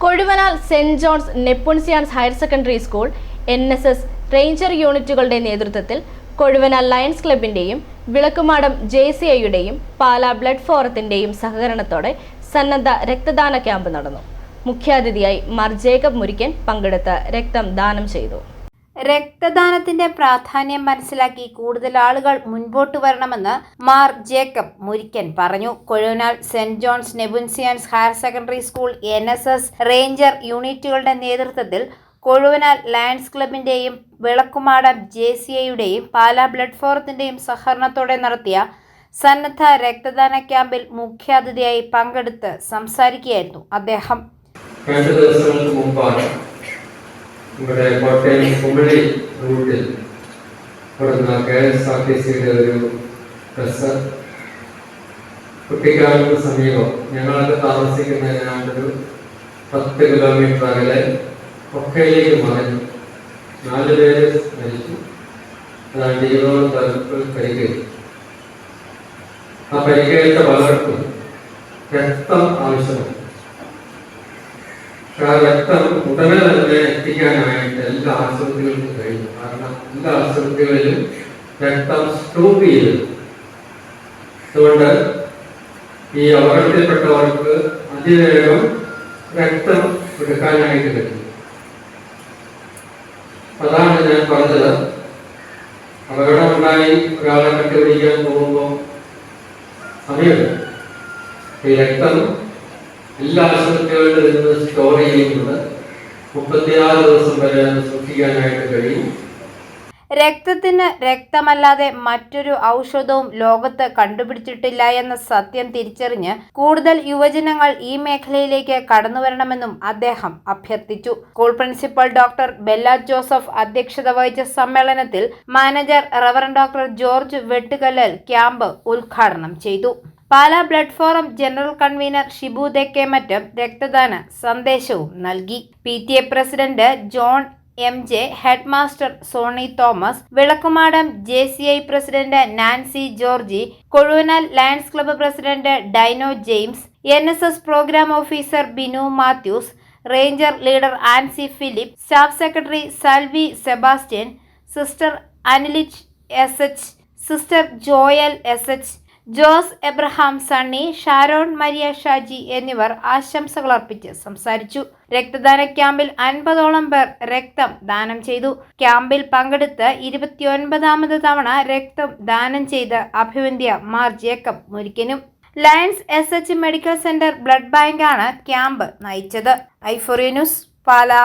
Kozhuvanal saint John's Nepomucene's higher secondary school NSS ranger യൂണിറ്റുകളുടെ നേതൃത്വത്തിൽ Kozhuvanal lions ക്ലബിന്റെയും വിളക്കുമാടം JCIയുടെയും പാലാ ബ്ലഡ് ഫോറത്തിന്റെയും സഹകരണത്തോടെ സന്നദ്ധ രക്തദാന ക്യാമ്പ് നടന്നു. മുഖ്യാതിഥിയായി മാർ ജേക്കബ് മുരിക്കൻ പങ്കെടുത്ത് രക്തം ദാനം ചെയ്തു. രക്തദാനത്തിന്റെ പ്രാധാന്യം മനസ്സിലാക്കി കൂടുതൽ ആളുകൾ മുൻപോട്ട് വരണമെന്ന് മാർ ജേക്കബ് മുരിക്കൻ പറഞ്ഞു. Kozhuvanal saint John's Nepomucene's higher secondary school NSS ranger യൂണിറ്റുകളുടെ നേതൃത്വത്തിൽ കൊഴുവനാൽ ലയൺസ് ക്ലബിന്റെയും വിളക്കുമാടം JCIയുടെയും പാലാ ബ്ലഡ് ഫോറത്തിന്റെയും സഹകരണത്തോടെ നടത്തിയ സന്നദ്ധ രക്തദാന ക്യാമ്പിൽ മുഖ്യാതിഥിയായി പങ്കെടുത്ത് സംസാരിക്കുകയായിരുന്നു അദ്ദേഹം. ഇവിടെ കോട്ടയം കുമളി റൂട്ടിൽ കൊടുക്കുന്ന KSRTCയുടെ ഒരു ബസ് കുട്ടിക്കാലത്തിന് സമീപം ഞങ്ങളൊക്കെ താമസിക്കുന്നതിനാണ്ടൊരു 10 കിലോമീറ്റർ അകലെ കൊക്കയിലേക്ക് മറിഞ്ഞു. 4 പേര് മരിച്ചു. അതാണ്ട് 20 പേർക്ക് പരിക്കേറ്റു. ആ പരിക്കേറ്റ പലർക്കും രക്തം ആവശ്യമാണ്. ആ രക്തം ഉടനെ തന്നെ എത്തിക്കാനായിട്ട് എല്ലാ ആശുപത്രികൾക്കും കഴിഞ്ഞു. കാരണം എല്ലാ ആശുപത്രികളിലും രക്തം സ്റ്റോപ്പ് ചെയ്തു. അതുകൊണ്ട് ഈ അപകടത്തിൽപ്പെട്ടവർക്ക് അതിവേഗം രക്തം എടുക്കാനായിട്ട് കഴിയും. അതാണ് ഞാൻ പറഞ്ഞത്. അപകടമുണ്ടായി ഒരാളെ കണ്ടുപിടിക്കാൻ പോകുമ്പോൾ സമയമില്ല. ഈ രക്തം എല്ലാ ആശുപത്രികളിലും നിന്ന് സ്റ്റോർ ചെയ്യുന്നത് 36 ദിവസം വരെ സൂക്ഷിക്കാനായിട്ട് കഴിയും. രക്തത്തിന് രക്തമല്ലാതെ മറ്റൊരു ഔഷധവും ലോകത്ത് കണ്ടുപിടിച്ചിട്ടില്ല എന്ന സത്യം തിരിച്ചറിഞ്ഞ് കൂടുതൽ യുവജനങ്ങൾ ഈ മേഖലയിലേക്ക് കടന്നുവരണമെന്നും അദ്ദേഹം അഭ്യർത്ഥിച്ചു. School principal doctor Bella Joseph അധ്യക്ഷത വഹിച്ച സമ്മേളനത്തിൽ manager reverend doctor George Vettukallel camp ഉദ്ഘാടനം ചെയ്തു. Pala blood forum general convener Shibu Thekkemattam രക്തദാന സന്ദേശവും നൽകി. PTA president John MJ, head master Sony Thomas, Vilakkumadam JCI president Nancy Georgy, Kozhuvanal lions club president Dino James, NSS programme officer Binu Mathews, ranger leader Ancy Philip, staff secretary Salvy Sebastian, sister Anilich SH, sister Joel SH, Jose Abraham Sunny, Sharon Maria Shaji എന്നിവർ ആശംസകൾ അർപ്പിച്ച് സംസാരിച്ചു. രക്തദാന ക്യാമ്പിൽ 50ഓളം പേർ രക്തം ദാനം ചെയ്തു. ക്യാമ്പിൽ പങ്കെടുത്ത് 29ാമത് തവണ രക്തം ദാനം ചെയ്ത് അഭിവന്ദ്യ മാർ ജേക്കബ് മുരിക്കനും. Lions SH medical centre blood ബാങ്കാണ് ക്യാമ്പ് നയിച്ചത്. i4U news, Pala.